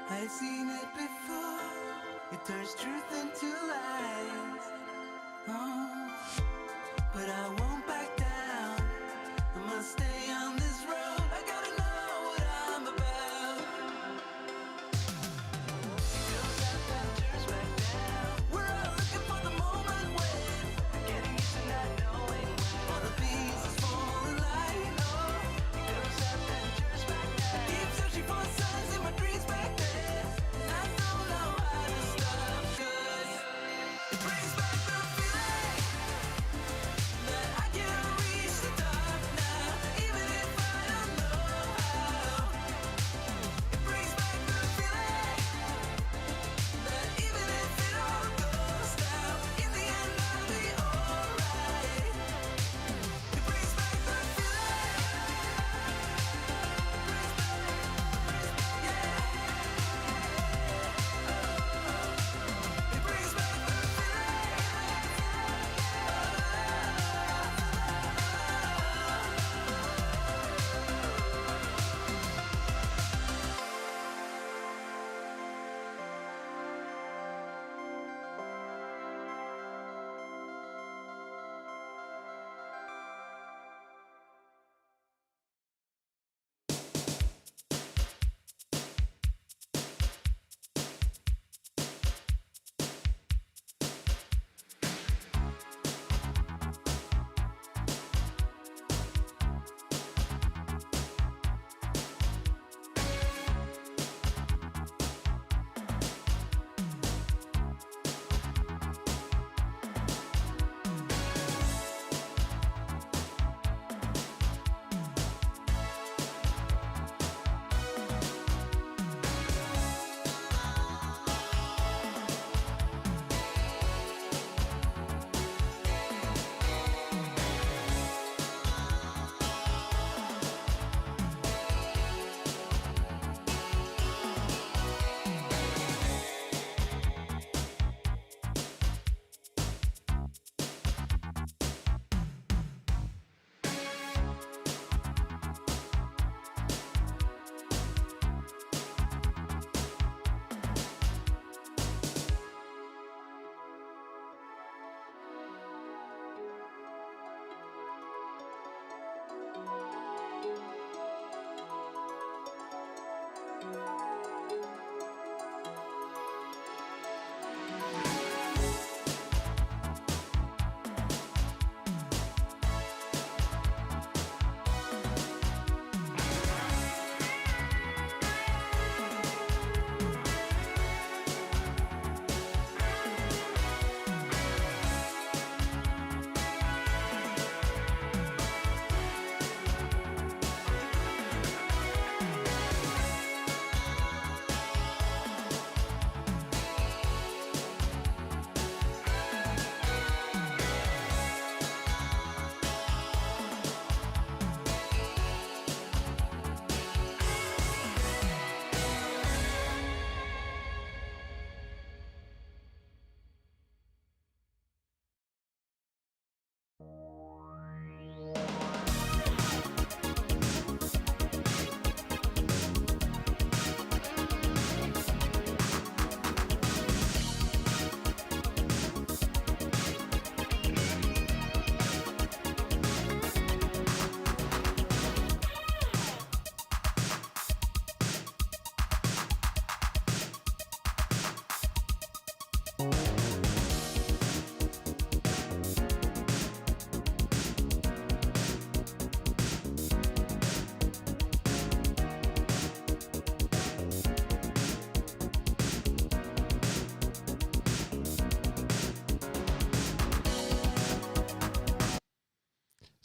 I had seen it before. It turns truth into lies. Oh, but I won't back down. I must stay on this road. I gotta know what I'm about. It goes up and turns back down. We're all looking for the moment when getting used to not knowing when all the pieces fall in line. Oh, it goes up and turns back down. Keep searching for signs in my dreams back then. And I don't know how to stop, 'cause it brings back the feeling that I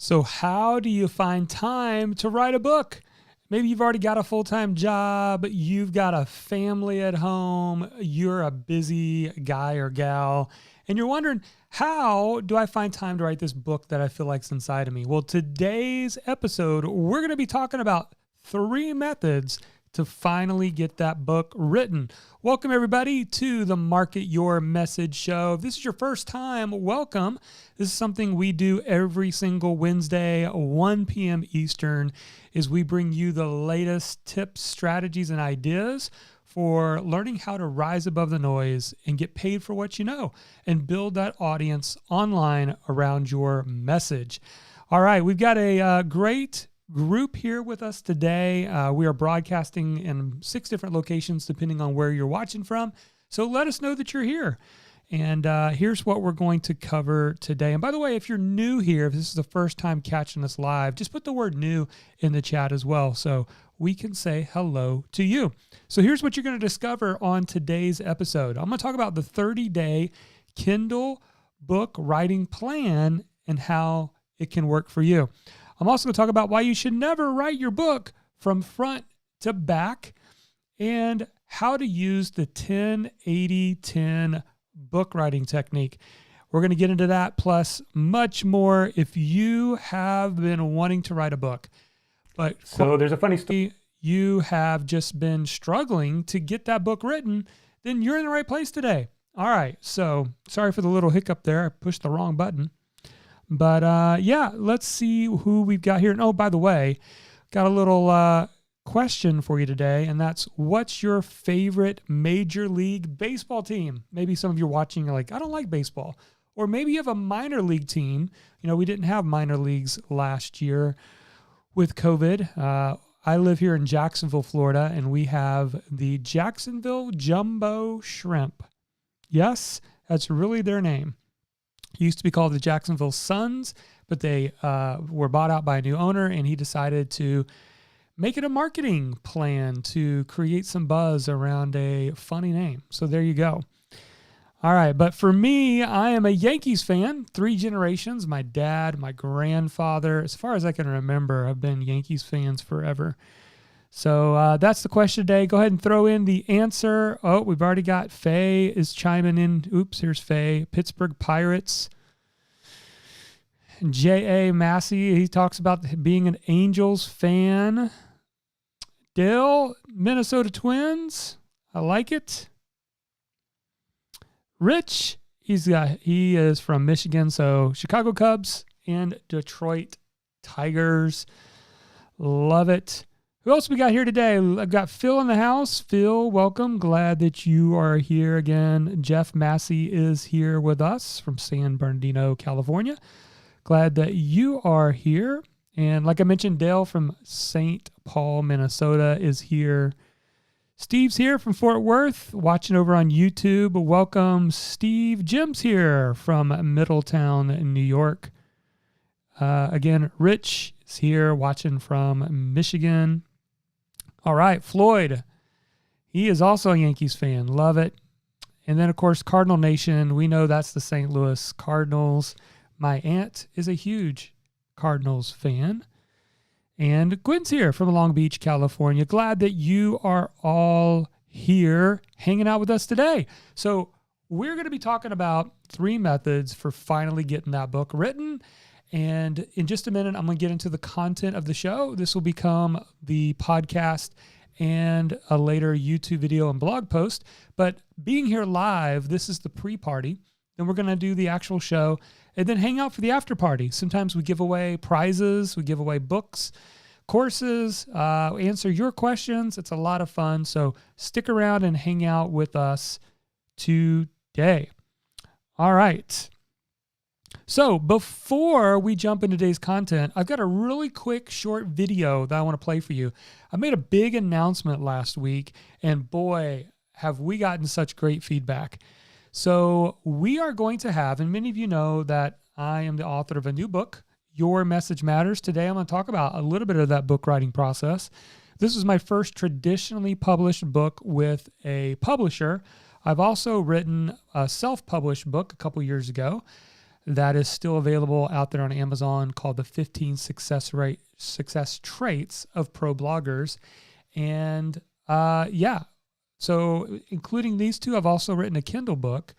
So how do you find time to write a book? Maybe you've already got a full-time job, you've got a family at home, you're a busy guy or gal, and you're wondering, how do I find time to write this book that I feel like's inside of me? Well, today's episode, we're going to be talking about 3 methods to finally get that book written. Welcome everybody to the Market Your Message show. If this is your first time, welcome. This is something we do every single Wednesday, 1 p.m. Eastern, is we bring you the latest tips, strategies, and ideas for learning how to rise above the noise and get paid for what you know and build that audience online around your message. All right, we've got a great group here with us today. We are broadcasting in 6 different locations depending on where you're watching from. So let us know that you're here. And here's what we're going to cover today. And by the way, if you're new here, if this is the first time catching us live, just put the word new in the chat as well so we can say hello to you. So here's what you're going to discover on today's episode. I'm going to talk about the 30-day Kindle book writing plan and how it can work for you. I'm also going to talk about why you should never write your book from front to back and how to use the 10-80-10 book writing technique. We're going to get into that plus much more if you have been wanting to write a book. But so there's a funny story. You have just been struggling to get that book written, then you're in the right place today. All right. So sorry for the little hiccup there. I pushed the wrong button. But yeah, let's see who we've got here. And oh, by the way, got a little question for you today, and that's, what's your favorite Major League Baseball team? Maybe some of you are watching are like, I don't like baseball. Or maybe you have a minor league team. You know, we didn't have minor leagues last year with COVID. I live here in Jacksonville, Florida, and we have the Jacksonville Jumbo Shrimp. Yes, that's really their name. Used to be called the Jacksonville Suns, but they were bought out by a new owner, and he decided to make it a marketing plan to create some buzz around a funny name. So there you go. All right, but for me, I am a Yankees fan, 3 generations. My dad, my grandfather, as far as I can remember, I've been Yankees fans forever. So that's the question today. Go ahead and throw in the answer. Oh, we've already got Faye is chiming in. Oops, here's Faye. Pittsburgh Pirates. J.A. Massey, he talks about being an Angels fan. Dale, Minnesota Twins. I like it. Rich, he is from Michigan, so Chicago Cubs and Detroit Tigers. Love it. Who else we got here today? I've got Phil in the house. Phil, welcome. Glad that you are here again. Jeff Massey is here with us from San Bernardino, California. Glad that you are here. And like I mentioned, Dale from St. Paul, Minnesota is here. Steve's here from Fort Worth, watching over on YouTube. Welcome, Steve. Jim's here from Middletown, New York. Again, Rich is here watching from Michigan. All right, Floyd. He is also a Yankees fan. Love it. And then, of course, Cardinal Nation. We know that's the St. Louis Cardinals. My aunt is a huge Cardinals fan. And Gwen's here from Long Beach, California. Glad that you are all here hanging out with us today. So we're going to be talking about 3 methods for finally getting that book written. And in just a minute, I'm going to get into the content of the show. This will become the podcast and a later YouTube video and blog post. But being here live, this is the pre-party. Then we're going to do the actual show and then hang out for the after party. Sometimes we give away prizes, we give away books, courses, answer your questions. It's a lot of fun. So stick around and hang out with us today. All right. So before we jump into today's content, I've got a really quick short video that I want to play for you. I made a big announcement last week, and boy, have we gotten such great feedback. So we are going to have, and many of you know that I am the author of a new book, Your Message Matters. Today I'm going to talk about a little bit of that book writing process. This is my first traditionally published book with a publisher. I've also written a self-published book a couple years ago. that is still available out there on Amazon called The 15 Success Traits of Pro Bloggers. And so including these two, I've also written a Kindle book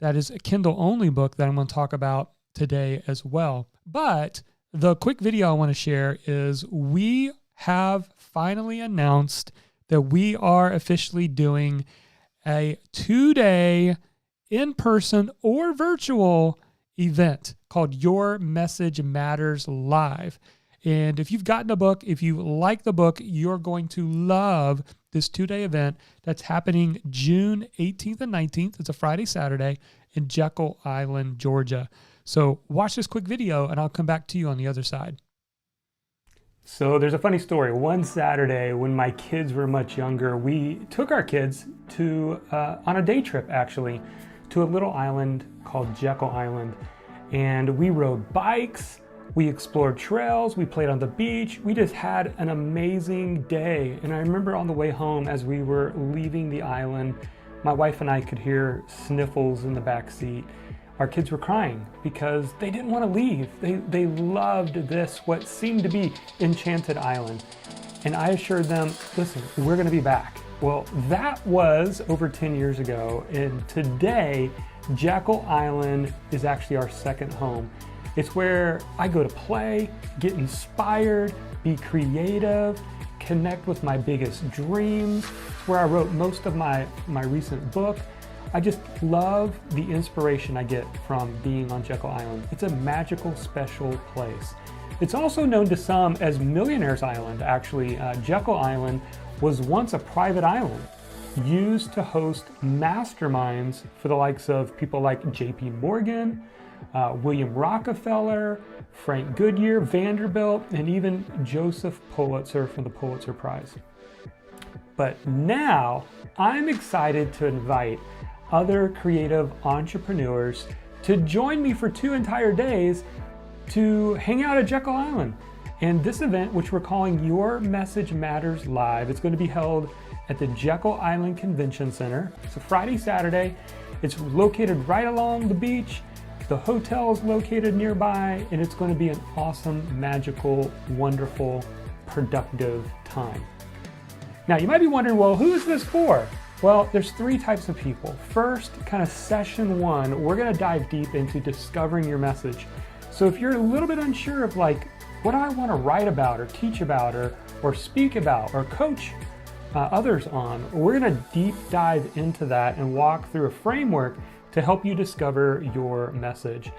that is a Kindle only book that I'm going to talk about today as well. But the quick video I want to share is we have finally announced that we are officially doing a 2-day in-person or virtual event called Your Message Matters Live. And if you've gotten a book, if you like the book, you're going to love this 2-day event that's happening June 18th and 19th. It's a Friday, Saturday in Jekyll Island, Georgia. So watch this quick video and I'll come back to you on the other side. So there's a funny story. One Saturday when my kids were much younger, we took our kids to on a day trip actually to a little island called Jekyll Island. And we rode bikes, we explored trails, we played on the beach. We just had an amazing day. And I remember on the way home as we were leaving the island, my wife and I could hear sniffles in the back seat. Our kids were crying because they didn't want to leave. They loved this, what seemed to be enchanted island. And I assured them, listen, we're going to be back. Well, that was over 10 years ago. And today, Jekyll Island is actually our second home. It's where I go to play, get inspired, be creative, connect with my biggest dreams. It's where I wrote most of my recent book. I just love the inspiration I get from being on Jekyll Island. It's a magical, special place. It's also known to some as Millionaire's Island. Actually, Jekyll Island was once a private island used to host masterminds for the likes of people like J.P. Morgan, William Rockefeller, Frank Goodyear, Vanderbilt, and even Joseph Pulitzer from the Pulitzer Prize. But now I'm excited to invite other creative entrepreneurs to join me for 2 entire days to hang out at Jekyll Island. And this event, which we're calling Your Message Matters Live, it's going to be held at the Jekyll Island Convention Center. It's a Friday, Saturday. It's located right along the beach. The hotel is located nearby, and it's going to be an awesome, magical, wonderful, productive time. Now, you might be wondering, well, who is this for? Well, there's 3 types of people. First, kind of session 1, we're going to dive deep into discovering your message. So if you're a little bit unsure of like, what do I want to write about or teach about or speak about or coach others on, we're going to deep dive into that and walk through a framework to help you discover your message.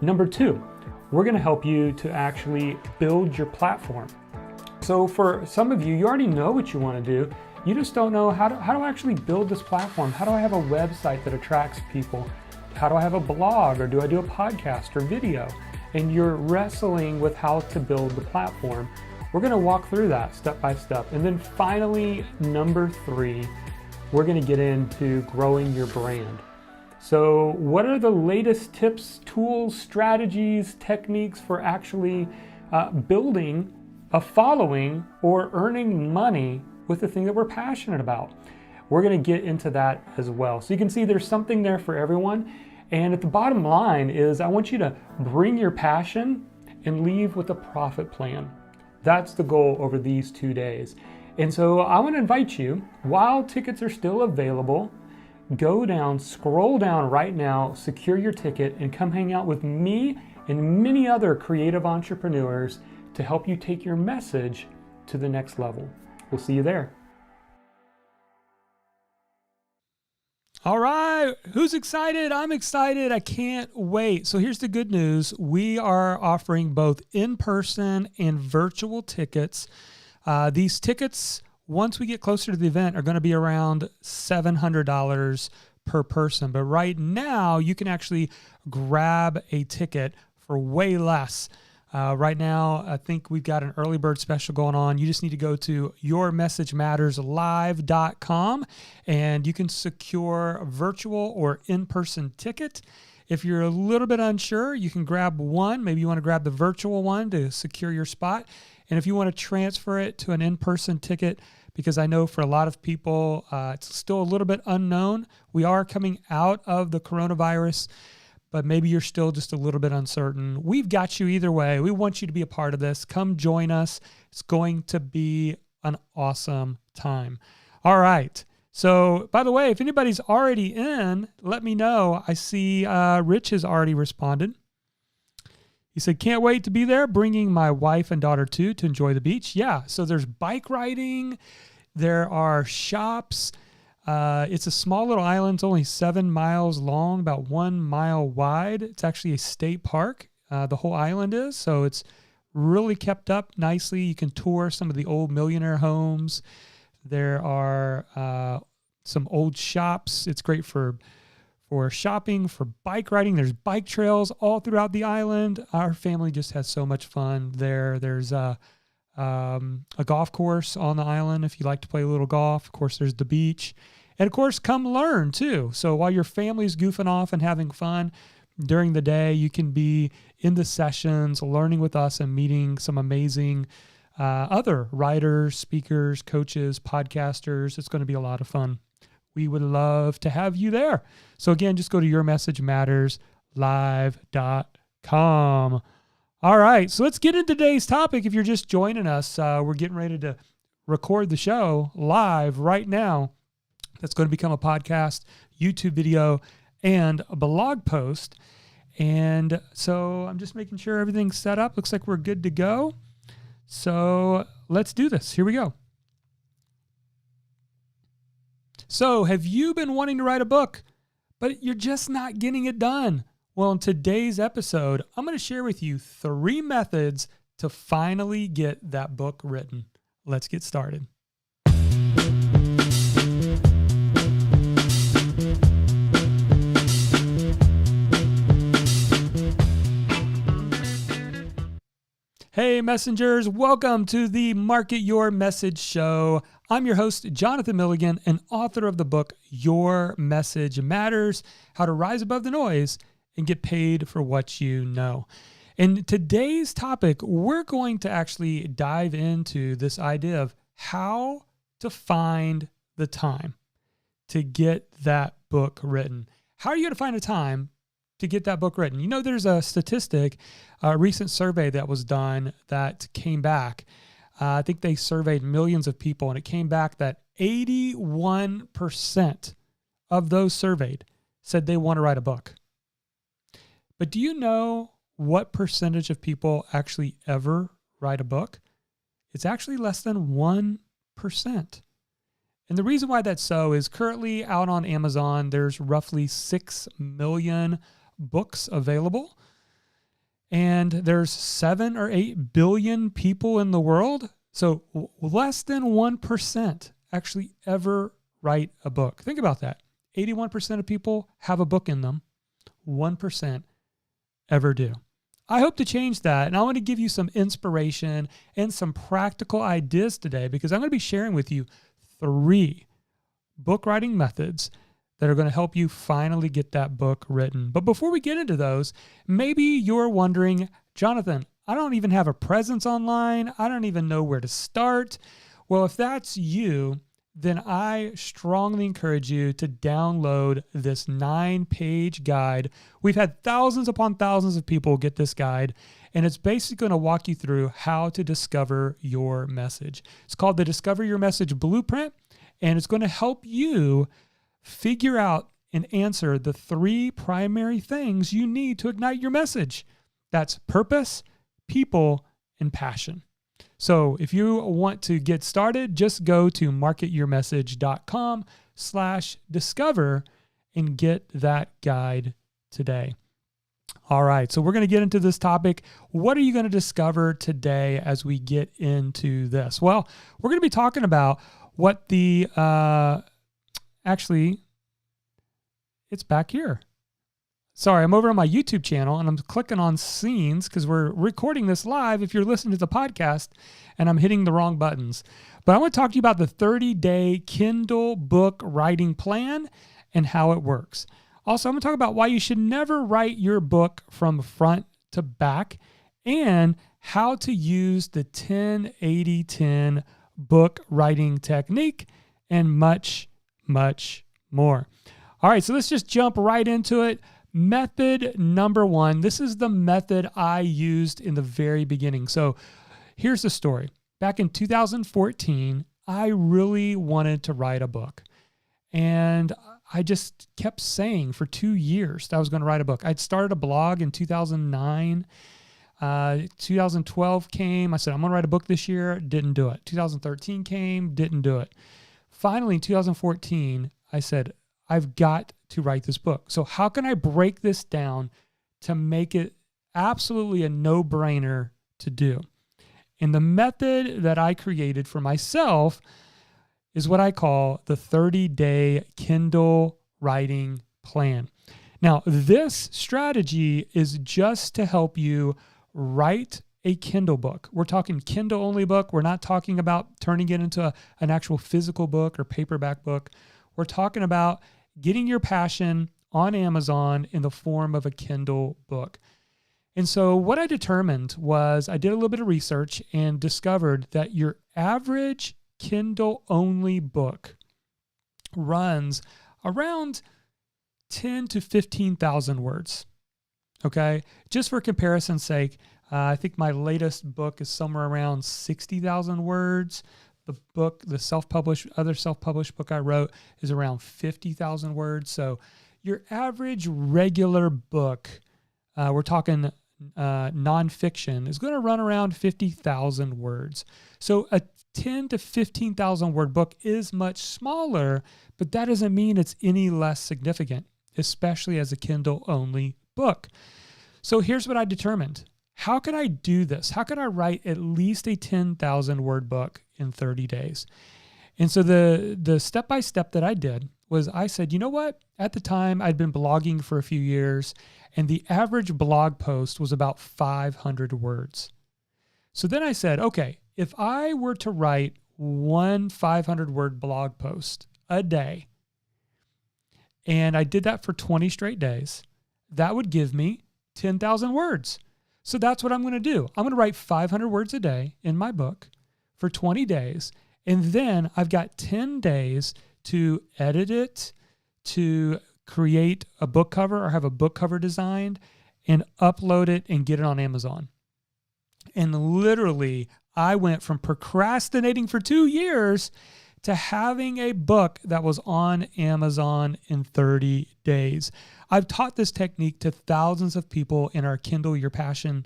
Number 2, we're going to help you to actually build your platform. So for some of you, you already know what you want to do. You just don't know how do I actually build this platform? How do I have a website that attracts people? How do I have a blog, or do I do a podcast or video? And you're wrestling with how to build the platform. We're going to walk through that step by step. And then finally, number 3, we're going to get into growing your brand. So what are the latest tips, tools, strategies, techniques for actually building a following or earning money with the thing that we're passionate about? We're going to get into that as well. So you can see there's something there for everyone. And at the bottom line is I want you to bring your passion and leave with a profit plan. That's the goal over these 2 days. And so I want to invite you, while tickets are still available, go down, scroll down right now, secure your ticket, and come hang out with me and many other creative entrepreneurs to help you take your message to the next level. We'll see you there. All right, who's excited? I'm excited. I can't wait. So here's the good news. We are offering both in-person and virtual tickets. These tickets, once we get closer to the event, are going to be around $700 per person. But right now, you can actually grab a ticket for way less. Right now, I think we've got an early bird special going on. You just need to go to yourmessagematterslive.com and you can secure a virtual or in-person ticket. If you're a little bit unsure, you can grab one. Maybe you want to grab the virtual one to secure your spot. And if you want to transfer it to an in-person ticket, because I know for a lot of people, it's still a little bit unknown. We are coming out of the coronavirus but maybe you're still just a little bit uncertain. We've got you either way. We want you to be a part of this. Come join us. It's going to be an awesome time. All right. So, by the way, if anybody's already in, let me know. I see Rich has already responded. He said, can't wait to be there, bringing my wife and daughter too to enjoy the beach. Yeah, so there's bike riding. There are shops. It's a small little island. It's only 7 miles long, about 1 mile wide. It's actually a state park. The whole island is. So it's really kept up nicely. You can tour some of the old millionaire homes. There are some old shops. It's great for shopping, for bike riding. There's bike trails all throughout the island. Our family just has so much fun there. There's a golf course on the island if you like to play a little golf. Of course, there's the beach. And of course, come learn too. So while your family's goofing off and having fun during the day, you can be in the sessions, learning with us and meeting some amazing other writers, speakers, coaches, podcasters. It's going to be a lot of fun. We would love to have you there. So again, just go to yourmessagematterslive.com. All right, so let's get into today's topic. If you're just joining us, we're getting ready to record the show live right now. That's going to become a podcast, YouTube video, and a blog post. And so I'm just making sure everything's set up. Looks like we're good to go. So let's do this. Here we go. So have you been wanting to write a book, but you're just not getting it done? Well, in today's episode, I'm going to share with you 3 methods to finally get that book written. Let's get started. Hey, messengers, welcome to the Market Your Message Show. I'm your host, Jonathan Milligan, and author of the book, Your Message Matters, How to Rise Above the Noise and Get Paid for What You Know. In today's topic, we're going to actually dive into this idea of how to find the time to get that book written. How are you going to find a time to get that book written? You know, there's a statistic, a recent survey that was done that came back. I think they surveyed millions of people, and it came back that 81% of those surveyed said they want to write a book. But do you know what percentage of people actually ever write a book? It's actually less than 1%. And the reason why that's so is currently out on Amazon, there's roughly 6 million books available. And there's 7 or 8 billion people in the world. So less than 1% actually ever write a book. Think about that. 81% of people have a book in them. 1% ever do. I hope to change that. And I want to give you some inspiration and some practical ideas today, because I'm going to be sharing with you 3 book writing methods that are going to help you finally get that book written. But before we get into those, maybe you're wondering, Jonathan, I don't even have a presence online. I don't even know where to start. Well, if that's you, then I strongly encourage you to download this 9-page guide. We've had thousands upon thousands of people get this guide, and it's basically going to walk you through how to discover your message. It's called the Discover Your Message Blueprint, and it's going to help you figure out and answer the 3 primary things you need to ignite your message. That's purpose, people, and passion. So if you want to get started, just go to marketyourmessage.com/discover and get that guide today. All right, so we're going to get into this topic. What are you going to discover today as we get into this? Well, we're going to be talking about what the actually, it's back here. Sorry, I'm over on my YouTube channel and I'm clicking on scenes because we're recording this live if you're listening to the podcast, and I'm hitting the wrong buttons. But I want to talk to you about the 30-day Kindle book writing plan and how it works. Also, I'm going to talk about why you should never write your book from front to back, and how to use the 10-80-10 book writing technique, and much, much more. All right, so let's just jump right into it. Method number one, this is the method I used in the very beginning. So here's the story. Back in 2014, I really wanted to write a book. And I just kept saying for 2 years that I was going to write a book. I'd started a blog in 2009. 2012 came. I said, I'm going to write a book this year. Didn't do it. 2013 came. Didn't do it. Finally, in 2014, I said, I've got to write this book. So how can I break this down to make it absolutely a no-brainer to do? And the method that I created for myself is what I call the 30-day Kindle writing plan. Now, this strategy is just to help you write a Kindle book. We're talking Kindle only book. We're not talking about turning it into an actual physical book or paperback book. We're talking about getting your passion on Amazon in the form of a Kindle book. And so what I determined was I did a little bit of research and discovered that your average Kindle only book runs around 10 to 15,000 words. Okay. Just for comparison's sake, I think my latest book is somewhere around 60,000 words. The book, other self-published book I wrote is around 50,000 words. So your average regular book, we're talking nonfiction, is going to run around 50,000 words. So a 10 to 15,000 word book is much smaller, but that doesn't mean it's any less significant, especially as a Kindle only book. So here's what I determined. How could I do this? How could I write at least a 10,000 word book in 30 days? And so the step-by-step that I did was I said, you know what? At the time, I'd been blogging for a few years, and the average blog post was about 500 words. So then I said, okay, if I were to write one 500-word blog post a day, and I did that for 20 straight days, that would give me 10,000 words. So that's what I'm going to do. I'm going to write 500 words a day in my book for 20 days. And then I've got 10 days to edit it, to create a book cover or have a book cover designed and upload it and get it on Amazon. And literally, I went from procrastinating for 2 years to having a book that was on Amazon in 30 days. I've taught this technique to thousands of people in our Kindle Your Passion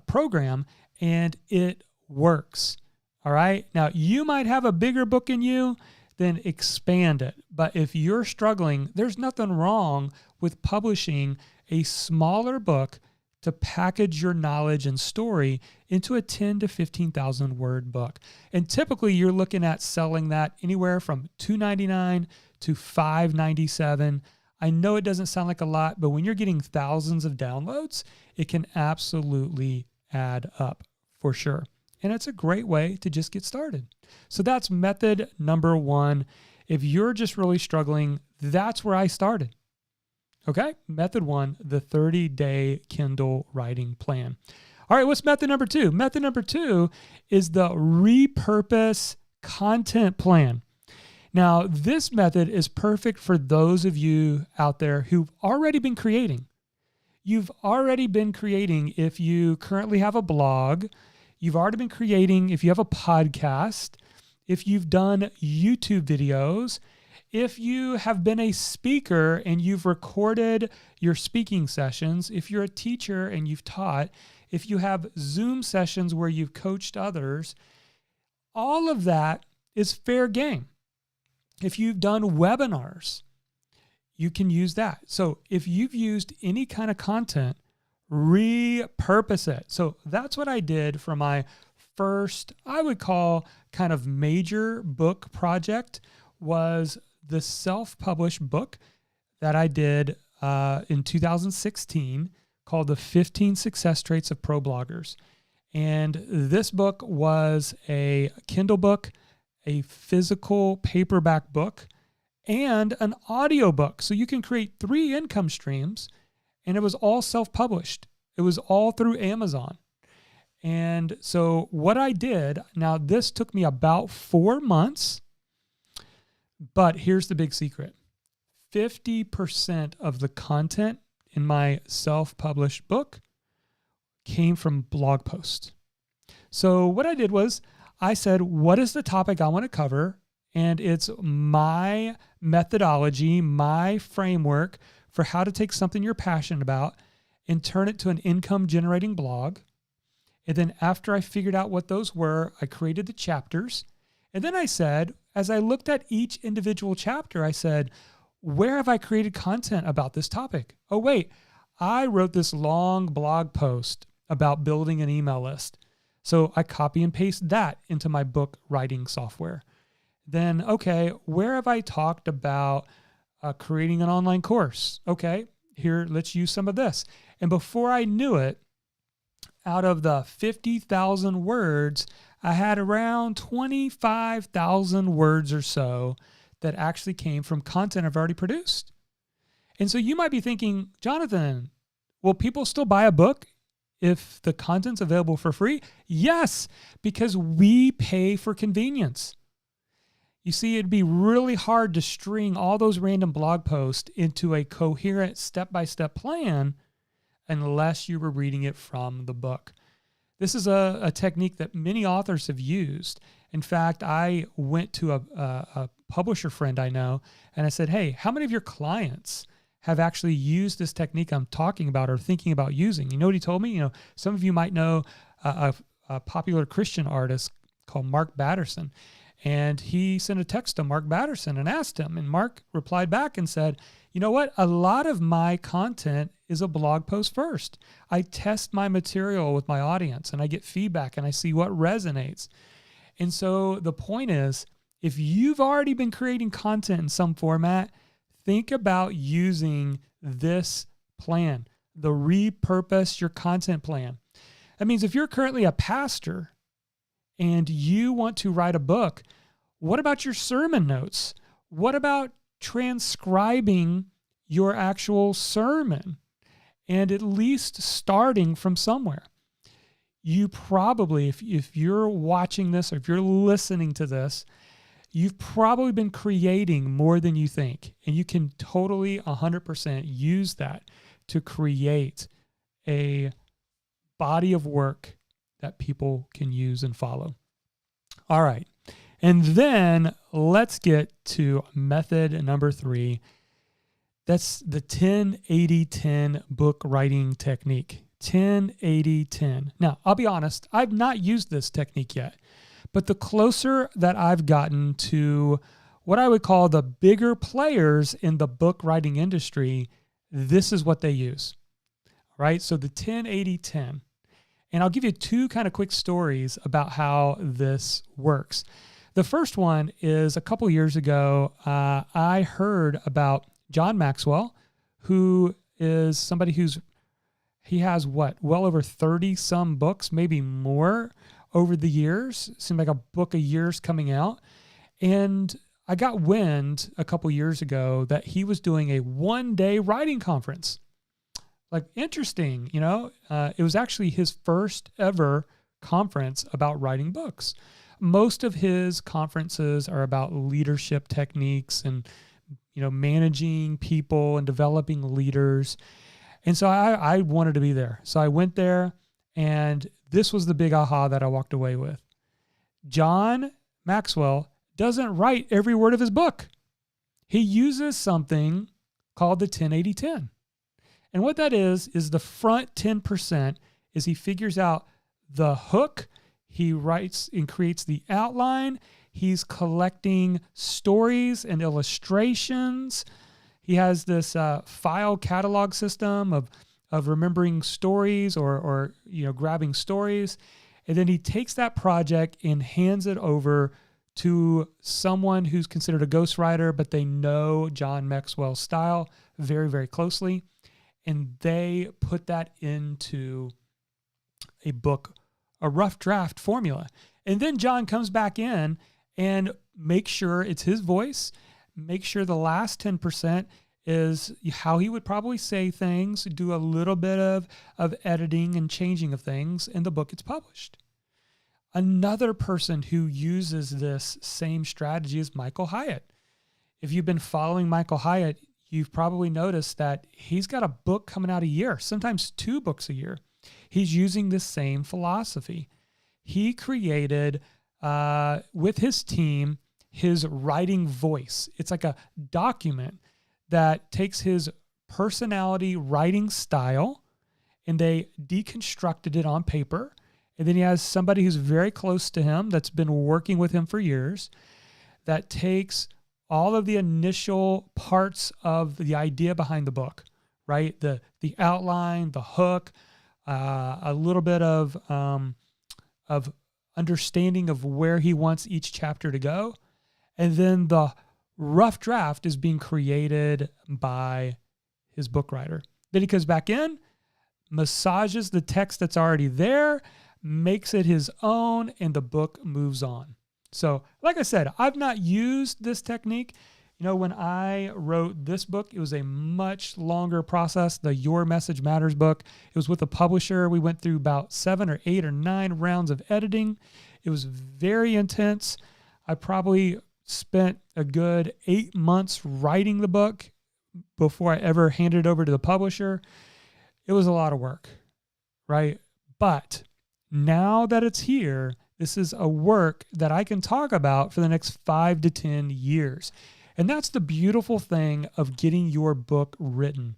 program, and it works. All right. Now, you might have a bigger book in you, then expand it. But if you're struggling, there's nothing wrong with publishing a smaller book to package your knowledge and story into a 10 to 15,000 word book. And typically you're looking at selling that anywhere from $2.99 to $5.97. I know it doesn't sound like a lot, but when you're getting thousands of downloads, it can absolutely add up for sure. And it's a great way to just get started. So that's method number one. If you're just really struggling, that's where I started. Okay, method one, the 30-day Kindle writing plan. All right, what's method number two? Method number two is the repurpose content plan. Now, this method is perfect for those of you out there who've already been creating. You've already been creating if you currently have a blog. You've already been creating if you have a podcast, if you've done YouTube videos, if you have been a speaker and you've recorded your speaking sessions, if you're a teacher and you've taught, if you have Zoom sessions where you've coached others, all of that is fair game. If you've done webinars, you can use that. So if you've used any kind of content, repurpose it. So that's what I did for my first, I would call kind of major book project, was the self-published book that I did in 2016 called The 15 Success Traits of Pro Bloggers. And this book was a Kindle book, a physical paperback book, and an audio book. So you can create 3 income streams, and it was all self-published. It was all through Amazon. And so what I did, now this took me about 4 months, but here's the big secret. 50% of the content in my self-published book came from blog posts. So what I did was I said, what is the topic I want to cover? And it's my methodology, my framework for how to take something you're passionate about and turn it to an income generating blog. And then after I figured out what those were, I created the chapters. And then I said, as I looked at each individual chapter, I said, where have I created content about this topic? Oh, wait, I wrote this long blog post about building an email list. So I copy and paste that into my book writing software. Then, okay, where have I talked about creating an online course? Okay, here, let's use some of this. And before I knew it, out of the 50,000 words, I had around 25,000 words or so that actually came from content I've already produced. And so you might be thinking, Jonathan, will people still buy a book if the content's available for free? Yes, because we pay for convenience. You see, it'd be really hard to string all those random blog posts into a coherent step-by-step plan unless you were reading it from the book. This is a technique that many authors have used. In fact, I went to a publisher friend I know, and I said, hey, how many of your clients have actually used this technique I'm talking about or thinking about using? You know what he told me? Some of you might know a popular Christian artist called Mark Batterson. And he sent a text to Mark Batterson and asked him, and Mark replied back and said, you know what? A lot of my content is a blog post first. I test my material with my audience and I get feedback and I see what resonates. And so the point is, if you've already been creating content in some format, think about using this plan, the repurpose your content plan. That means if you're currently a pastor and you want to write a book, what about your sermon notes? What about transcribing your actual sermon and at least starting from somewhere? You probably, if you're watching this or if you're listening to this, you've probably been creating more than you think. And you can totally 100% use that to create a body of work that people can use and follow. All right. And then let's get to method number 3. That's the 10-80-10 book writing technique. 10-80-10. Now, I'll be honest, I've not used this technique yet, but the closer that I've gotten to what I would call the bigger players in the book writing industry, this is what they use. All right? So the 10-80-10. And I'll give you 2 kind of quick stories about how this works. The first one is a couple years ago, I heard about John Maxwell, who is somebody he has well over 30 some books, maybe more over the years. It seemed like a book a year's coming out. And I got wind a couple years ago that he was doing a 1-day writing conference. Like, interesting, it was actually his first ever conference about writing books. Most of his conferences are about leadership techniques and, managing people and developing leaders. And so I wanted to be there. So I went there, and this was the big aha that I walked away with. John Maxwell doesn't write every word of his book. He uses something called the 10-80-10. And what that is the front 10% is he figures out the hook, he writes and creates the outline, he's collecting stories and illustrations. He has this file catalog system of remembering stories or grabbing stories. And then he takes that project and hands it over to someone who's considered a ghostwriter, but they know John Maxwell's style very, very closely. And they put that into a book, a rough draft formula. And then John comes back in and makes sure it's his voice, make sure the last 10% is how he would probably say things, do a little bit of editing and changing of things, and the book gets published. Another person who uses this same strategy is Michael Hyatt. If you've been following Michael Hyatt, you've probably noticed that he's got a book coming out a year, sometimes 2 books a year. He's using the same philosophy. He created, with his team, his writing voice. It's like a document that takes his personality writing style, and they deconstructed it on paper. And then he has somebody who's very close to him that's been working with him for years that takes all of the initial parts of the idea behind the book, right? The outline, the hook, a little bit of understanding of where he wants each chapter to go. And then the rough draft is being created by his book writer. Then he comes back in, massages the text that's already there, makes it his own, and the book moves on. So, like I said, I've not used this technique. You know, when I wrote this book, it was a much longer process, the Your Message Matters book. It was with a publisher. We went through about 7 or 8 or 9 rounds of editing. It was very intense. I probably spent a good 8 months writing the book before I ever handed it over to the publisher. It was a lot of work, right? But now that it's here, this is a work that I can talk about for the next 5 to 10 years. And that's the beautiful thing of getting your book written,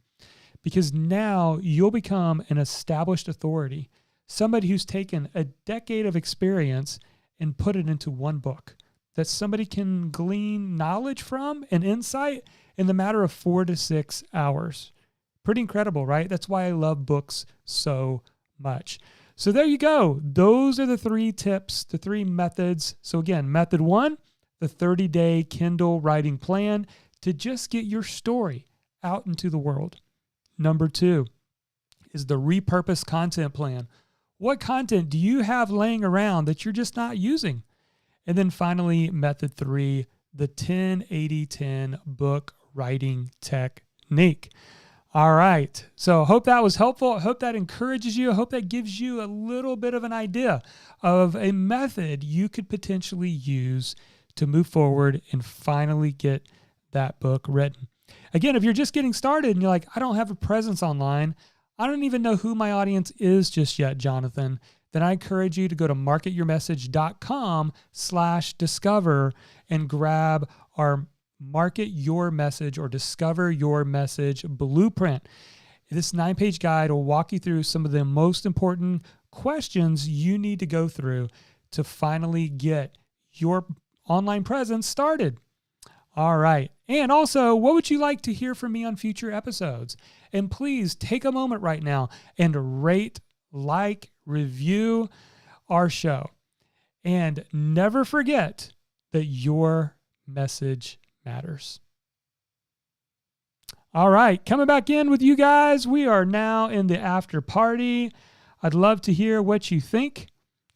because now you'll become an established authority, somebody who's taken a decade of experience and put it into one book that somebody can glean knowledge from and insight in the matter of 4 to 6 hours. Pretty incredible, right? That's why I love books so much. So there you go. Those are the 3 tips, the 3 methods. So again, method 1, the 30-day Kindle writing plan to just get your story out into the world. Number 2 is the repurposed content plan. What content do you have laying around that you're just not using? And then finally, method 3, the 10-80-10 book writing technique. All right. So I hope that was helpful. I hope that encourages you. I hope that gives you a little bit of an idea of a method you could potentially use to move forward and finally get that book written. Again, if you're just getting started and you're like, I don't have a presence online, I don't even know who my audience is just yet, Jonathan, then I encourage you to go to marketyourmessage.com/discover and grab our Market Your Message or Discover Your Message Blueprint. This 9-page guide will walk you through some of the most important questions you need to go through to finally get your online presence started. All right. And also, what would you like to hear from me on future episodes? And please take a moment right now and rate, like, review our show. And never forget that your message matters. All right, coming back in with you guys. We are now in the after party. I'd love to hear what you think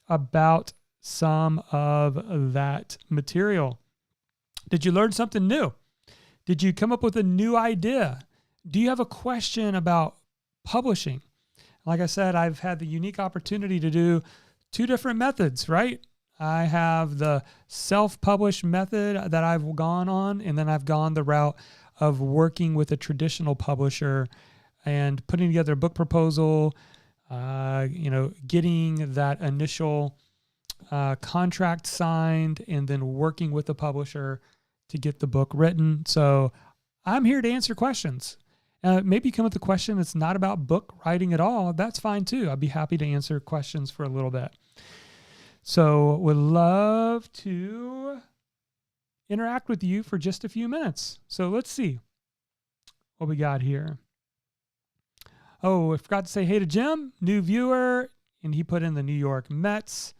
about some of that material. Did you learn something new? Did you come up with a new idea? Do you have a question about publishing? Like I said, I've had the unique opportunity to do 2 different methods, right? I have the self-published method that I've gone on, and then I've gone the route of working with a traditional publisher and putting together a book proposal, getting that initial contract signed, and then working with the publisher to get the book written. So I'm here to answer questions. Maybe you come with a question that's not about book writing at all. That's fine too. I'd be happy to answer questions for a little bit. So would love to interact with you for just a few minutes. So let's see what we got here. Oh, I forgot to say hey to Jim, new viewer, and he put in the New York Mets.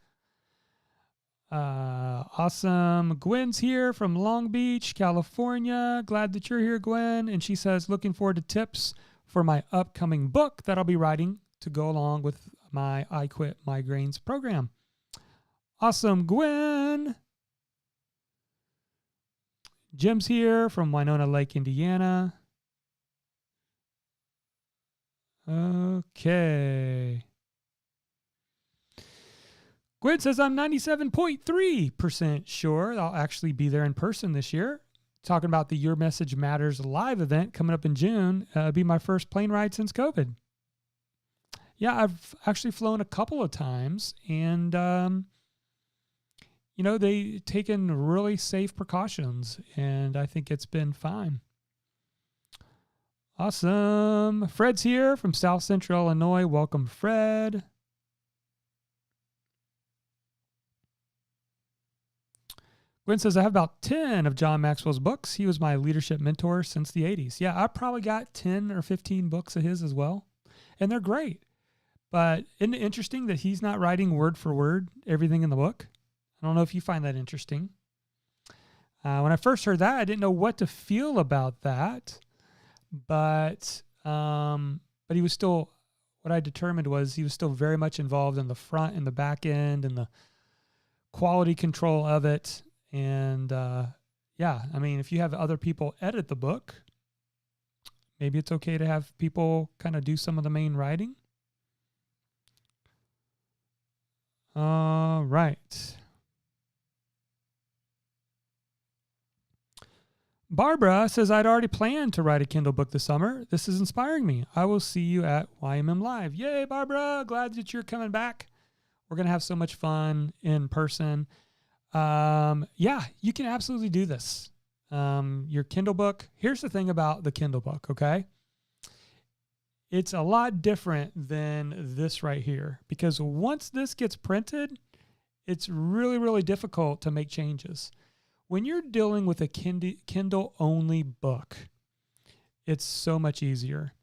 Awesome. Gwen's here from Long Beach, California. Glad that you're here, Gwen. And she says, looking forward to tips for my upcoming book that I'll be writing to go along with my I Quit Migraines program. Awesome, Gwen. Jim's here from Winona Lake, Indiana. Okay. Gwen says, I'm 97.3% sure I'll actually be there in person this year talking about the Your Message Matters live event coming up in June. It'll be my first plane ride since COVID. Yeah, I've actually flown a couple of times, and they've taken really safe precautions, and I think it's been fine. Awesome. Fred's here from South Central Illinois. Welcome, Fred. Gwen says, I have about 10 of John Maxwell's books. He was my leadership mentor since the 80s. Yeah, I probably got 10 or 15 books of his as well, and they're great. But isn't it interesting that he's not writing word for word everything in the book? I don't know if you find that interesting. When I first heard that, I didn't know what to feel about that. But he was still, what I determined was he was still very much involved in the front and the back end and the quality control of it. And if you have other people edit the book, maybe it's okay to have people kind of do some of the main writing. All right. Barbara says, I'd already planned to write a Kindle book this summer. This is inspiring me. I will see you at YMM Live. Yay, Barbara. Glad that you're coming back. We're going to have so much fun in person. You can absolutely do this. Your Kindle book. Here's the thing about the Kindle book, okay? It's a lot different than this right here, because once this gets printed, it's really, really difficult to make changes. When you're dealing with a Kindle-only book, it's so much easier.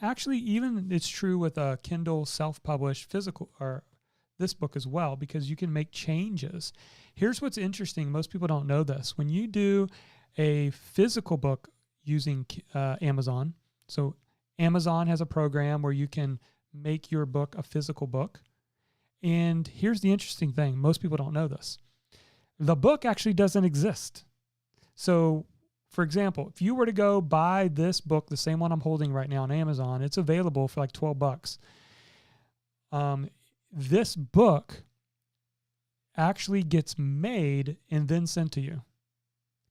Actually, even it's true with a Kindle self-published physical, or this book as well, because you can make changes. Here's what's interesting. Most people don't know this. When you do a physical book using Amazon, so Amazon has a program where you can make your book a physical book. And here's the interesting thing. Most people don't know this. The book actually doesn't exist. So, for example, if you were to go buy this book, the same one I'm holding right now on Amazon, it's available for like $12. This book actually gets made and then sent to you.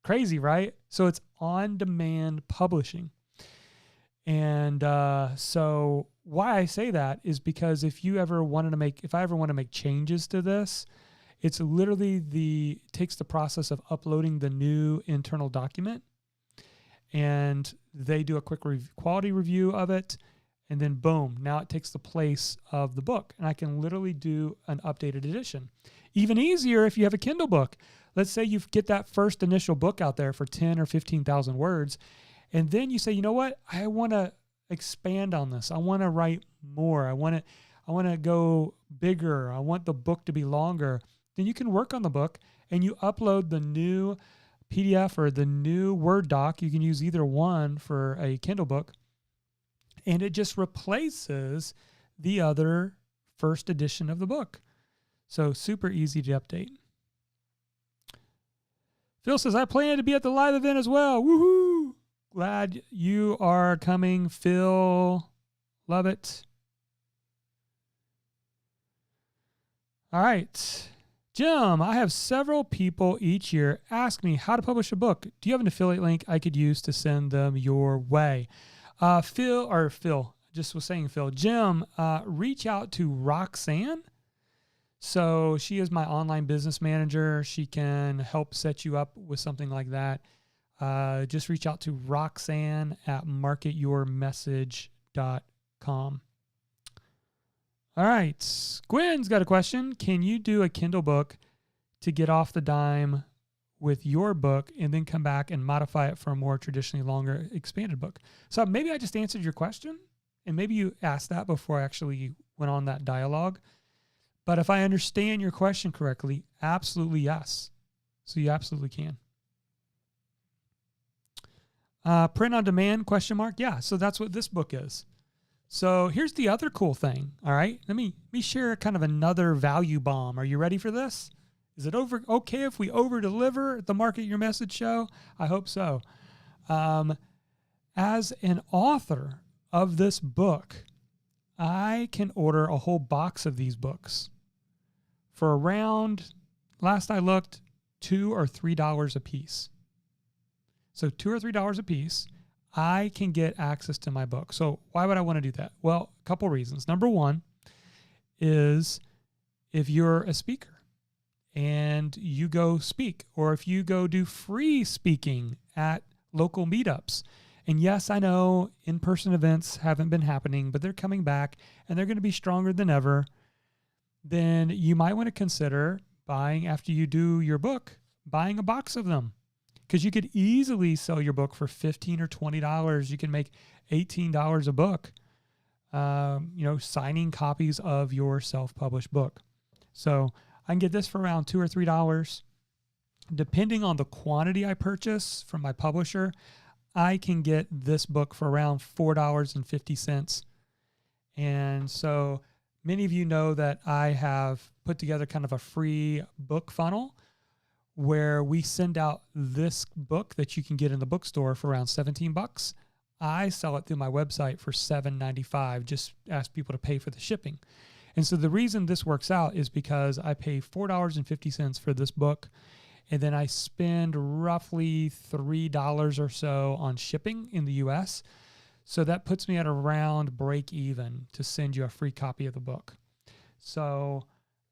Crazy, right? So it's on-demand publishing. And so why I say that is because if I ever want to make changes to this, it's literally takes the process of uploading the new internal document, and they do a quick quality review of it, and then boom, now it takes the place of the book, and I can literally do an updated edition. Even easier if you have a Kindle book. Let's say you get that first initial book out there for 10 or 15,000 words, and then you say, you know what, I want to expand on this. I want to write more. I want to go bigger. I want the book to be longer. Then you can work on the book and you upload the new PDF or the new Word doc. You can use either one for a Kindle book, and it just replaces the other first edition of the book. So super easy to update. Phil says, I plan to be at the live event as well. Woohoo! Glad you are coming, Phil. Love it. All right. Jim, I have several people each year ask me how to publish a book. Do you have an affiliate link I could use to send them your way? Phil, just was saying Phil. Jim, reach out to Roxanne. So she is my online business manager. She can help set you up with something like that. Just reach out to Roxanne at marketyourmessage.com. All right. Gwen's got a question. Can you do a Kindle book to get off the dime with your book and then come back and modify it for a more traditionally longer expanded book? So maybe I just answered your question, and maybe you asked that before I actually went on that dialogue. But if I understand your question correctly, absolutely yes. So you absolutely can. Print on demand, question mark? Yeah, so that's what this book is. So here's the other cool thing, all right? Let me share kind of another value bomb. Are you ready for this? Is it okay if we over-deliver at the Market Your Message show? I hope so. As an author of this book, I can order a whole box of these books for around, last I looked, $2 or $3 a piece. so $2 or $3 a piece, I can get access to my book. So why would I want to do that? Well, a couple reasons. Number one is if you're a speaker and you go speak, or if you go do free speaking at local meetups. And yes, I know in-person events haven't been happening, but they're coming back and they're going to be stronger than ever. Then you might want to consider buying, after you do your book, buying a box of them, because you could easily sell your book for $15 or $20. You can make $18 a book, signing copies of your self-published book. So I can get this for around $2 or $3. Depending on the quantity I purchase from my publisher, I can get this book for around $4.50. And so many of you know that I have put together kind of a free book funnel where we send out this book that you can get in the bookstore for around $17. I sell it through my website for $7.95. Just ask people to pay for the shipping. And so the reason this works out is because I pay $4.50 for this book, and then I spend roughly $3 or so on shipping in the US. So that puts me at around break even to send you a free copy of the book. So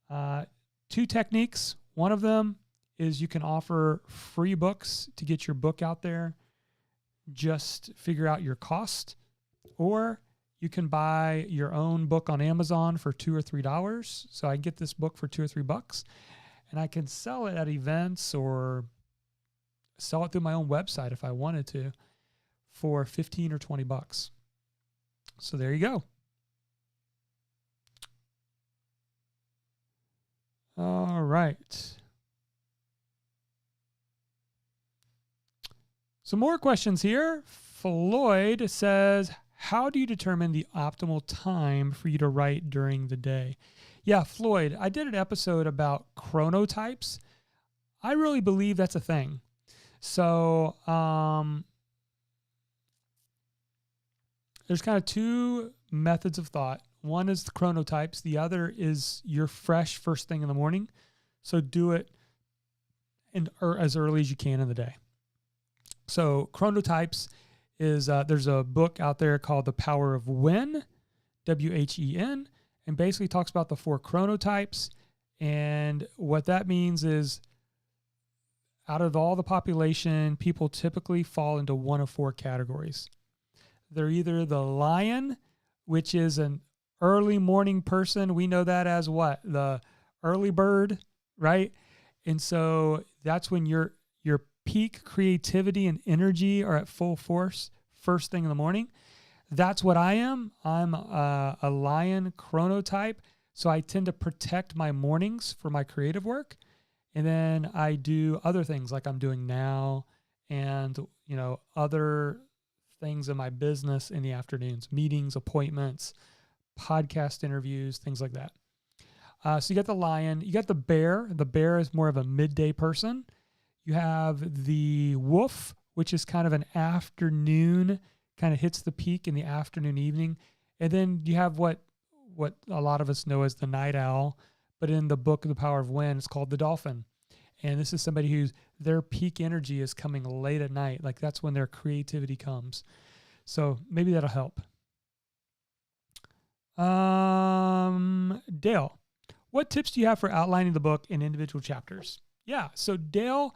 2 techniques. One of them is you can offer free books to get your book out there. Just figure out your cost. Or you can buy your own book on Amazon for $2 or $3. So I get this book for $2 or $3, and I can sell it at events or sell it through my own website if I wanted to for $15 or $20. So there you go. All right. Some more questions here. Floyd says, how do you determine the optimal time for you to write during the day? Yeah, Floyd, I did an episode about chronotypes. I really believe that's a thing. So there's kind of 2 methods of thought. One is the chronotypes. The other is you're fresh first thing in the morning. So do it as early as you can in the day. So chronotypes is there's a book out there called The Power of When, W-H-E-N, and basically talks about the 4 chronotypes. And what that means is out of all the population, people typically fall into one of 4 categories. They're either the lion, which is an early morning person. We know that as what? The early bird, right? And so that's when your peak creativity and energy are at full force first thing in the morning. That's what I am. I'm a lion chronotype. So I tend to protect my mornings for my creative work. And then I do other things like I'm doing now and, other things in my business in the afternoons, meetings, appointments, podcast interviews, things like that. So you got the lion, you got the bear. The bear is more of a midday person. You have the wolf, which is kind of an afternoon, kind of hits the peak in the afternoon, evening. And then you have what a lot of us know as the night owl, but in the book, The Power of When, it's called the dolphin. And this is somebody who's their peak energy is coming late at night. Like that's when their creativity comes. So maybe that'll help. Dale, what tips do you have for outlining the book in individual chapters? Yeah. So Dale,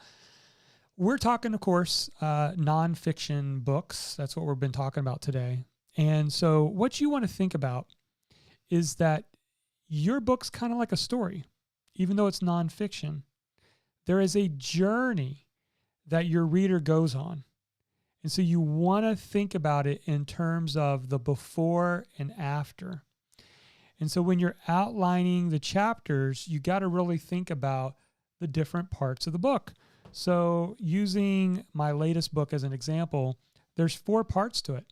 we're talking, of course, nonfiction books. That's what we've been talking about today. And so what you want to think about is that your book's kind of like a story, even though it's nonfiction. There is a journey that your reader goes on. And so you want to think about it in terms of the before and after. And so when you're outlining the chapters, you got to really think about the different parts of the book. So using my latest book as an example, there's 4 parts to it.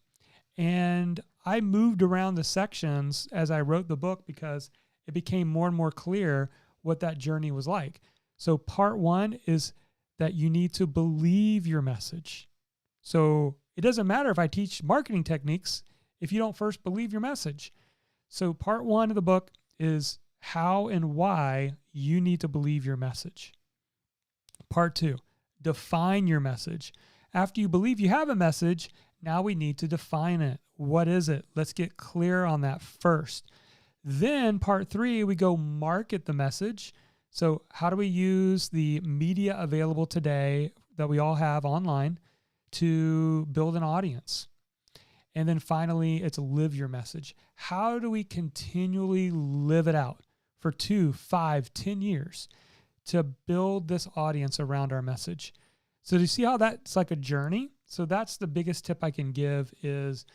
And I moved around the sections as I wrote the book because it became more and more clear what that journey was like. So part 1 is that you need to believe your message. So it doesn't matter if I teach marketing techniques if you don't first believe your message. So part 1 of the book is how and why you need to believe your message. Part 2, define your message. After you believe you have a message, now we need to define it. What is it? Let's get clear on that first. Then part 3, we go market the message. So how do we use the media available today that we all have online to build an audience? And then finally, it's live your message. How do we continually live it out for 2, 5, 10 years to build this audience around our message? So do you see how that's like a journey? So that's the biggest tip I can give is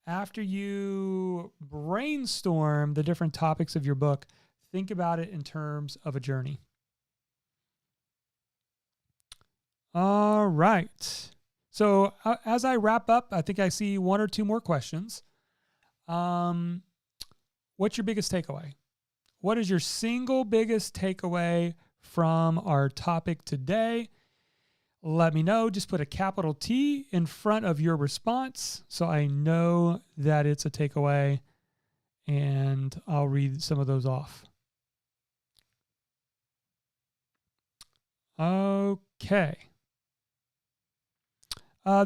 after you brainstorm the different topics of your book, think about it in terms of a journey. All right. So as I wrap up, I think I see 1 or 2 more questions. What's your biggest takeaway? What is your single biggest takeaway from our topic today? Let me know. Just put a capital T in front of your response so I know that it's a takeaway, and I'll read some of those off. Okay.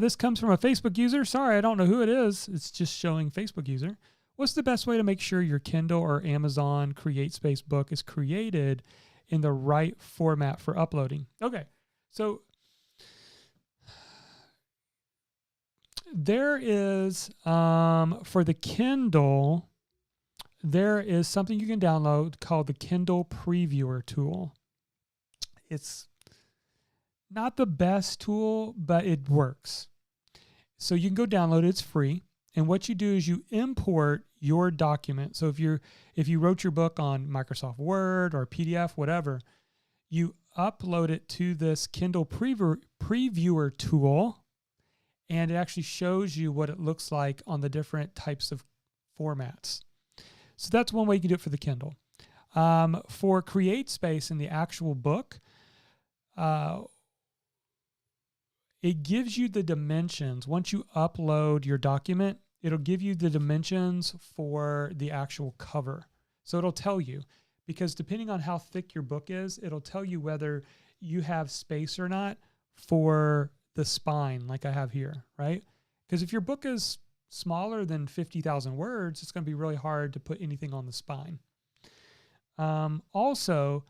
This comes from a Facebook user. Sorry, I don't know who it is. It's just showing Facebook user. What's the best way to make sure your Kindle or Amazon CreateSpace book is created in the right format for uploading? Okay, so there is, for the Kindle, there is something you can download called the Kindle Previewer tool. It's not the best tool, but it works. So you can go download it. It's free. And what you do is you import your document. So if you wrote your book on Microsoft Word or PDF, whatever, you upload it to this Kindle Previewer tool, and it actually shows you what it looks like on the different types of formats. So that's one way you can do it for the Kindle. For CreateSpace in the actual book, it gives you the dimensions. Once you upload your document, it'll give you the dimensions for the actual cover. So it'll tell you, because depending on how thick your book is, it'll tell you whether you have space or not for the spine like I have here, right? Because if your book is smaller than 50,000 words, it's going to be really hard to put anything on the spine. Also,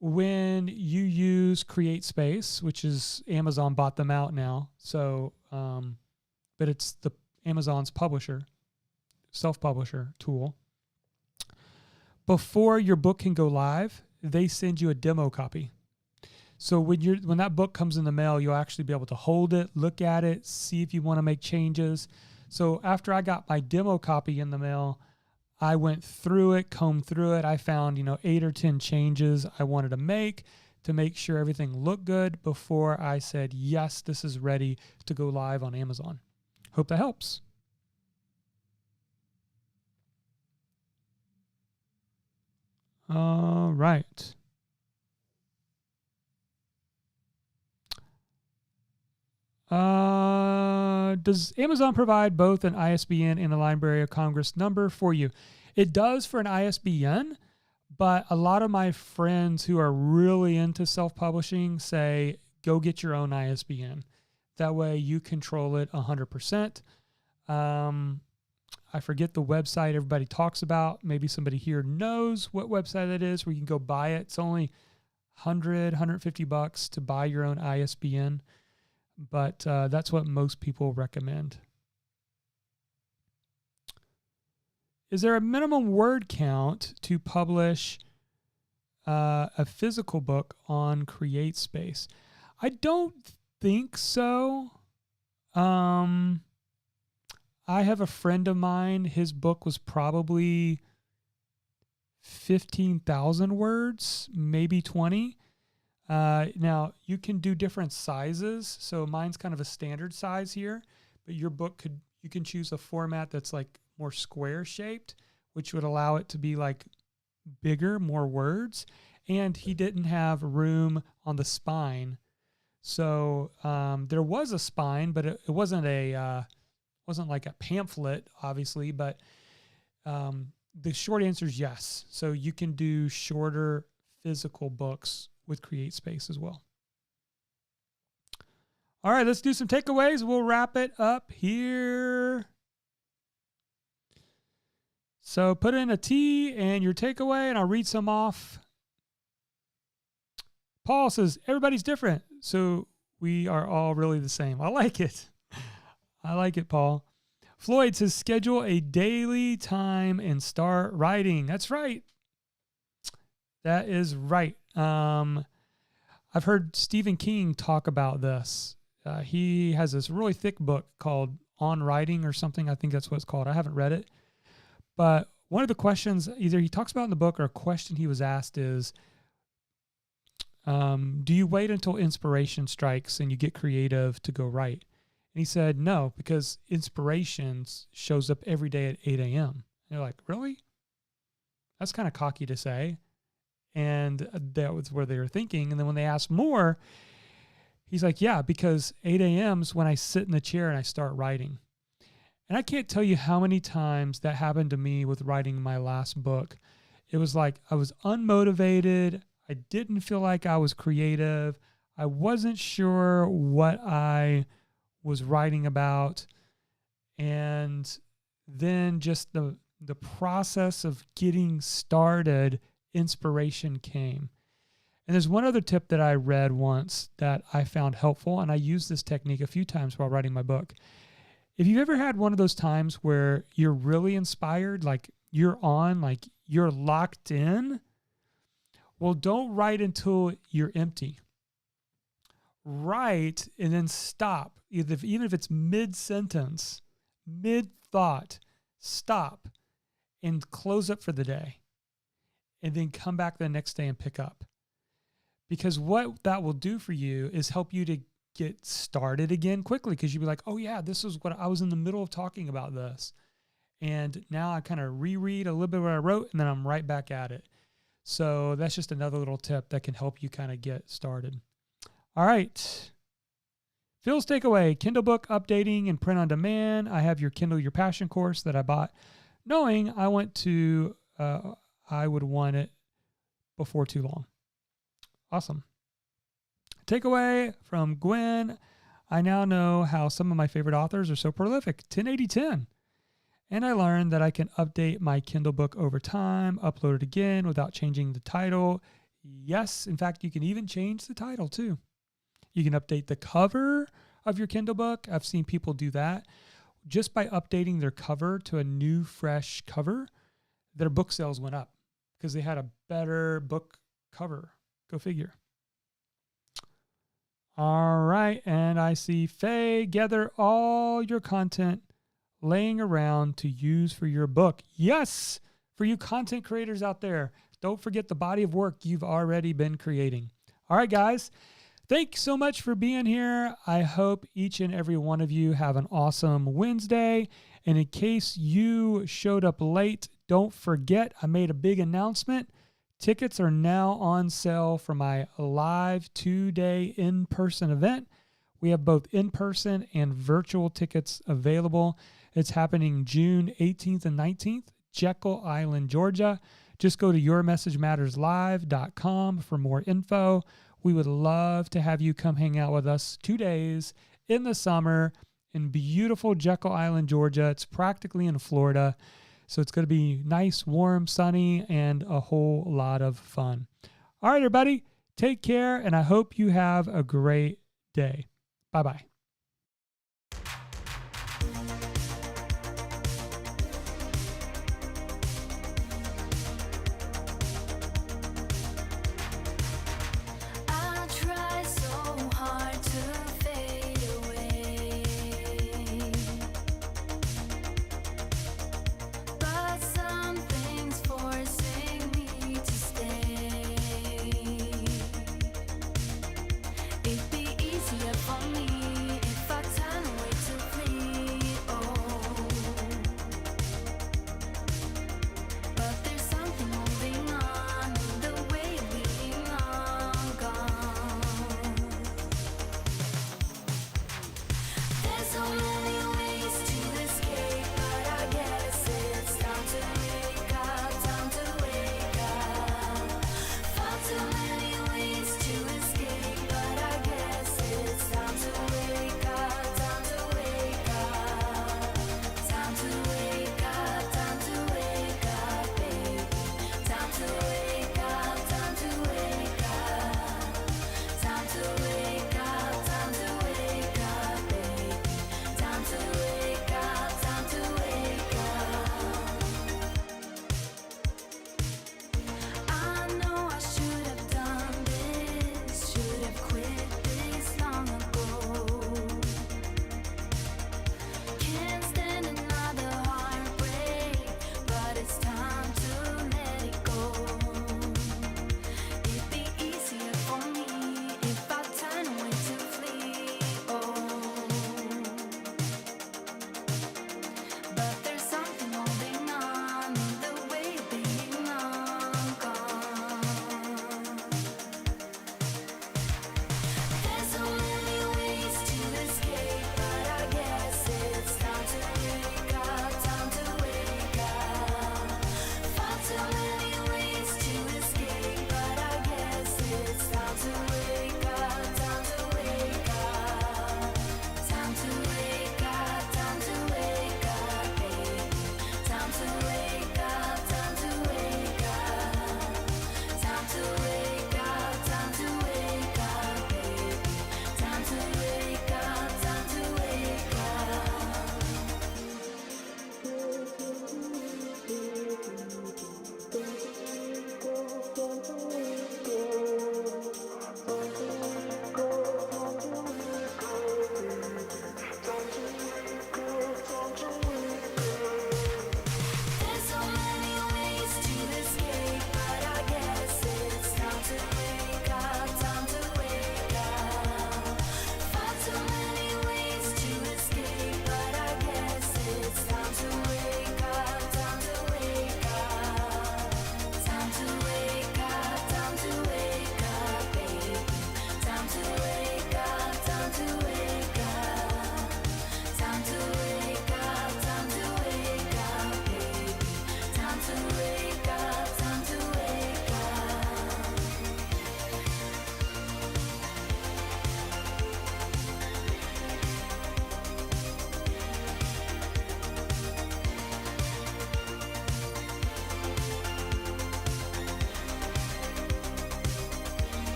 when you use CreateSpace, which is Amazon bought them out now, so but it's the Amazon's publisher, self-publisher tool. Before your book can go live, they send you a demo copy. So when that book comes in the mail, you'll actually be able to hold it, look at it, see if you want to make changes. So after I got my demo copy in the mail, I went through it, combed through it. I found, 8 or 10 changes I wanted to make sure everything looked good before I said, yes, this is ready to go live on Amazon. Hope that helps. All right. Does Amazon provide both an ISBN and a Library of Congress number for you? It does for an ISBN, but a lot of my friends who are really into self-publishing say, go get your own ISBN. That way you control it 100%. I forget the website everybody talks about. Maybe somebody here knows what website that is where you can go buy it. It's only $150 to buy your own ISBN. But that's what most people recommend. Is there a minimum word count to publish a physical book on CreateSpace? I don't think so. I have a friend of mine. His book was probably 15,000 words, maybe 20. Now you can do different sizes. So mine's kind of a standard size here, but your book you can choose a format that's like more square shaped, which would allow it to be like bigger, more words. And he didn't have room on the spine. So, there was a spine, but it wasn't wasn't like a pamphlet, obviously, but, the short answer is yes. So you can do shorter physical books with CreateSpace as well. All right, let's do some takeaways. We'll wrap it up here. So put in a T and your takeaway, and I'll read some off. Paul says, everybody's different, so we are all really the same. I like it. I like it, Paul. Floyd says, schedule a daily time and start writing. That's right. That is right. I've heard Stephen King talk about this. He has this really thick book called On Writing or something. I think that's what it's called. I haven't read it. But one of the questions either he talks about in the book or a question he was asked is, do you wait until inspiration strikes and you get creative to go write? And he said, no, because inspiration shows up every day at 8 a.m. And they're like, really? That's kind of cocky to say. And that was where they were thinking. And then when they asked more, he's like, yeah, because 8 a.m. is when I sit in the chair and I start writing. And I can't tell you how many times that happened to me with writing my last book. It was like I was unmotivated. I didn't feel like I was creative. I wasn't sure what I was writing about. And then just the process of getting started, inspiration came. And there's one other tip that I read once that I found helpful, and I used this technique a few times while writing my book. If you've ever had one of those times where you're really inspired, like you're locked in, well, don't write until you're empty. Write and then stop. Even if it's mid-sentence, mid-thought, stop and close up for the day. And then come back the next day and pick up. Because what that will do for you is help you to get started again quickly, because you'll be like, oh yeah, this is what I was in the middle of talking about this. And now I kind of reread a little bit of what I wrote and then I'm right back at it. So that's just another little tip that can help you kind of get started. All right. Phil's takeaway, Kindle book updating and print on demand. I have your Kindle Your Passion course that I bought knowing I would want it before too long. Awesome. Takeaway from Gwen. I now know how some of my favorite authors are so prolific. 10-80-10. And I learned that I can update my Kindle book over time, upload it again without changing the title. Yes, in fact, you can even change the title too. You can update the cover of your Kindle book. I've seen people do that. Just by updating their cover to a new, fresh cover, their book sales went up because they had a better book cover. Go figure. All right. And I see Faye, gather all your content laying around to use for your book. Yes, for you content creators out there, don't forget the body of work you've already been creating. All right, guys. Thanks so much for being here. I hope each and every one of you have an awesome Wednesday. And in case you showed up late, don't forget I made a big announcement. Tickets are now on sale for my live 2-day in-person event. We have both in-person and virtual tickets available. It's happening June 18th and 19th, Jekyll Island, Georgia. Just go to yourmessagematterslive.com for more info. We would love to have you come hang out with us 2 days in the summer in beautiful Jekyll Island, Georgia. It's practically in Florida. So it's going to be nice, warm, sunny, and a whole lot of fun. All right, everybody, take care, and I hope you have a great day. Bye-bye. I try so hard to fade away, but something's forcing me to stay. It'd be easier for me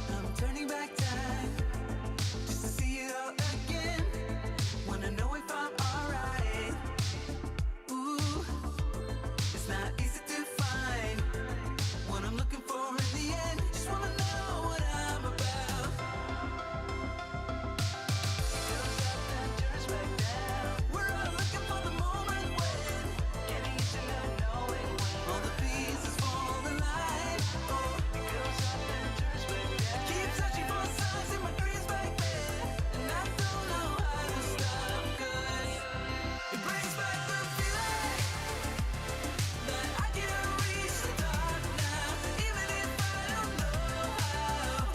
I'm turning back time just to see it all again. Wanna know if I'm alright. Ooh, it's not easy to find what I'm looking for in the end. Just wanna know what I'm about. It goes up and turns back down. We're all looking for the moment when getting into not knowing when all the pieces fall in line. Oh, it goes up and turns back down. Keep searching for signs in my dreams back then, and I don't know how to stop 'cause it brings back the feeling that I can't reach the top now, even if I don't know how.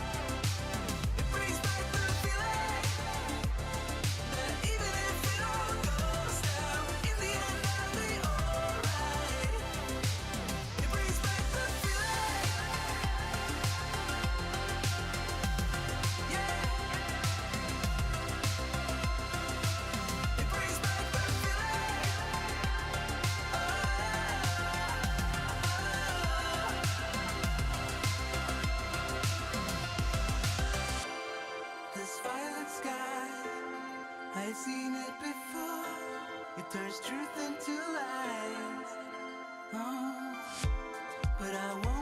It brings back the feeling that even if it all goes down, in the end I'll be alright. It brings back the feeling, yeah. It brings back the feeling, this violet sky, I had seen it before. It turns truth into lies. Oh, but I won't